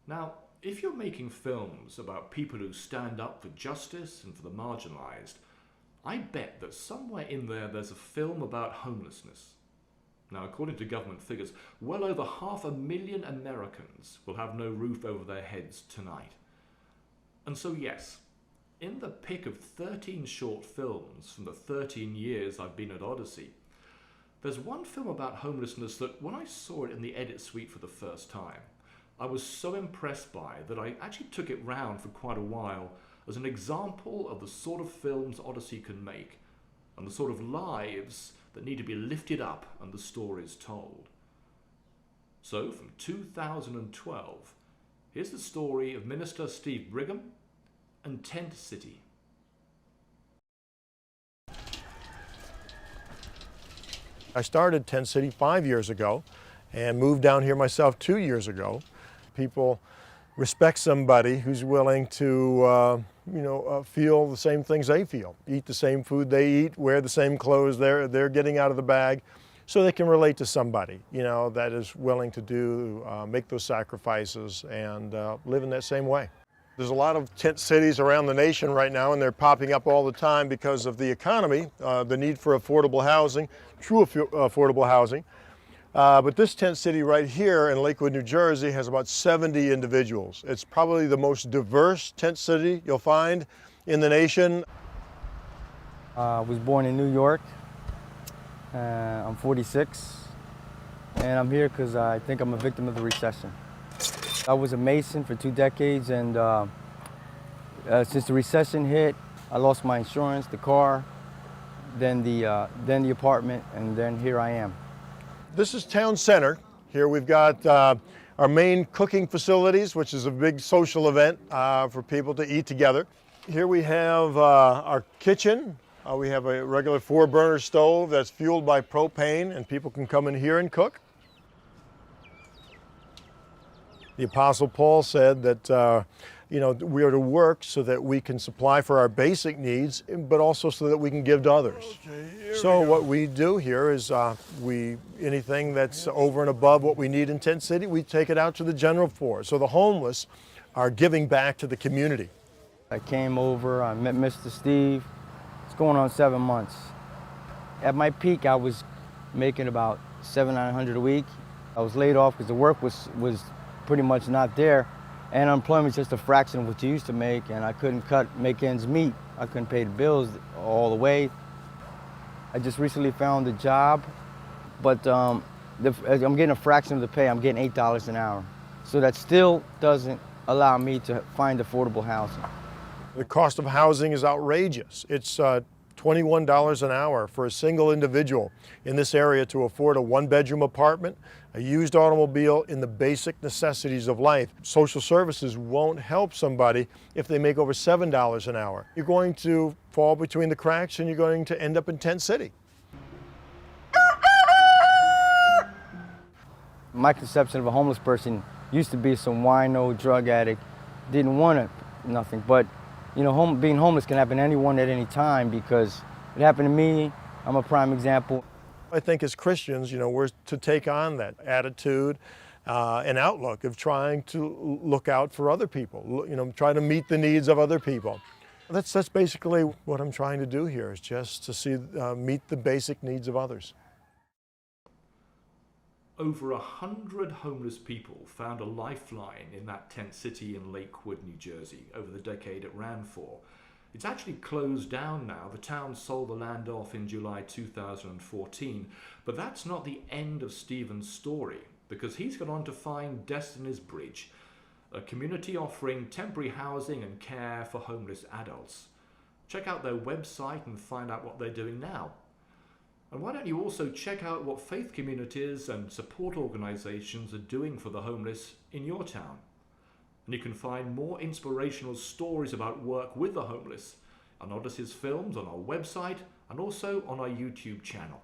Now, if you're making films about people who stand up for justice and for the marginalized, I bet that somewhere in there there's a film about homelessness. Now, according to government figures, well over 500,000 Americans will have no roof over their heads tonight. And so yes, in the pick of 13 short films from the 13 years I've been at Odyssey, there's one film about homelessness that when I saw it in the edit suite for the first time, I was so impressed by that I actually took it round for quite a while as an example of the sort of films Odyssey can make and the sort of lives that need to be lifted up and the stories told. So from 2012, here's the story of Minister Steve Brigham and Tent City. I started Tent City 5 years ago and moved down here myself 2 years ago. People respect somebody who's willing to feel the same things they feel, eat the same food they eat, wear the same clothes they're getting out of the bag, so they can relate to somebody, that is willing to make those sacrifices and live in that same way. There's a lot of tent cities around the nation right now, and they're popping up all the time because of the economy, the need for affordable housing, true affordable housing. But this tent city right here in Lakewood, New Jersey has about 70 individuals. It's probably the most diverse tent city you'll find in the nation. I was born in New York. I'm 46, and I'm here because I think I'm a victim of the recession. I was a mason for 2 decades, and since the recession hit, I lost my insurance, the car, then the apartment, and then here I am. This is Town Center. Here we've got our main cooking facilities, which is a big social event for people to eat together. Here we have our kitchen. We have a regular 4-burner stove that's fueled by propane, and people can come in here and cook. The Apostle Paul said that we are to work so that we can supply for our basic needs, but also so that we can give to others. So what we do here is anything that's over and above what we need in Tent City, we take it out to the general for. So the homeless are giving back to the community. I came over, I met Mr. Steve. It's going on 7 months. At my peak, I was making about $700-900 a week. I was laid off because the work was pretty much not there, and unemployment is just a fraction of what you used to make, and I couldn't make ends meet. I couldn't pay the bills all the way. I just recently found a job, but I'm getting a fraction of the pay. I'm getting $8 an hour. So that still doesn't allow me to find affordable housing. The cost of housing is outrageous. It's $21 an hour for a single individual in this area to afford a 1-bedroom apartment, a used automobile, in the basic necessities of life. Social services won't help somebody if they make over $7 an hour. You're going to fall between the cracks and you're going to end up in Tent City. My conception of a homeless person used to be some wino, drug addict, didn't want nothing, but being homeless can happen to anyone at any time because it happened to me. I'm a prime example. I think as Christians, we're to take on that attitude and outlook of trying to look out for other people, try to meet the needs of other people. That's basically what I'm trying to do here, is just to meet the basic needs of others. Over 100 homeless people found a lifeline in that tent city in Lakewood, New Jersey, over the decade it ran for. It's actually closed down now. The town sold the land off in July 2014. But that's not the end of Stephen's story, because he's gone on to find Destiny's Bridge, a community offering temporary housing and care for homeless adults. Check out their website and find out what they're doing now. And why don't you also check out what faith communities and support organizations are doing for the homeless in your town? And you can find more inspirational stories about work with the homeless on Odyssey's films on our website and also on our YouTube channel.